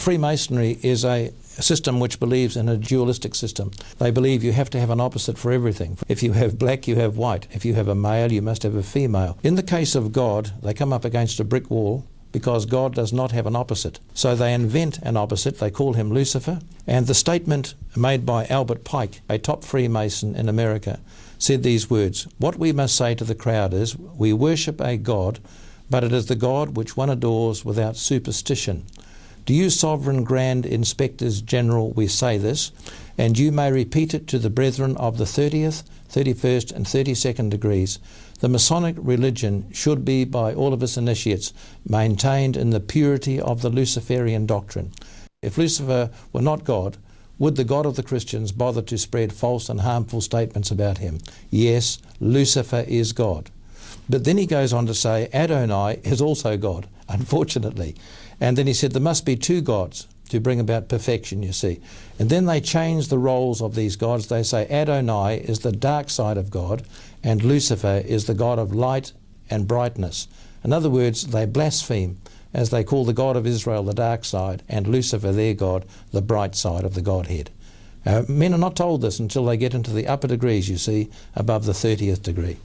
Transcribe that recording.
Freemasonry is a system which believes in a dualistic system. They believe you have to have an opposite for everything. If you have black, you have white. If you have a male, you must have a female. In the case of God, they come up against a brick wall because God does not have an opposite. So they invent an opposite. They call him Lucifer. And the statement made by Albert Pike, a top Freemason in America, said these words: "What we must say to the crowd is, we worship a God, but it is the God which one adores without superstition. To you sovereign grand inspectors general we say this, and you may repeat it to the brethren of the 30th, 31st and 32nd degrees. The Masonic religion should be by all of its initiates maintained in the purity of the Luciferian doctrine." If Lucifer were not God, would the God of the Christians bother to spread false and harmful statements about him? Yes, Lucifer is God. But then he goes on to say Adonai is also God, unfortunately. And then he said there must be two gods to bring about perfection, you see. And then they change the roles of these gods. They say Adonai is the dark side of God and Lucifer is the God of light and brightness. In other words, they blaspheme as they call the God of Israel the dark side and Lucifer, their God, the bright side of the Godhead. Men are not told this until they get into the upper degrees, you see, above the 30th degree.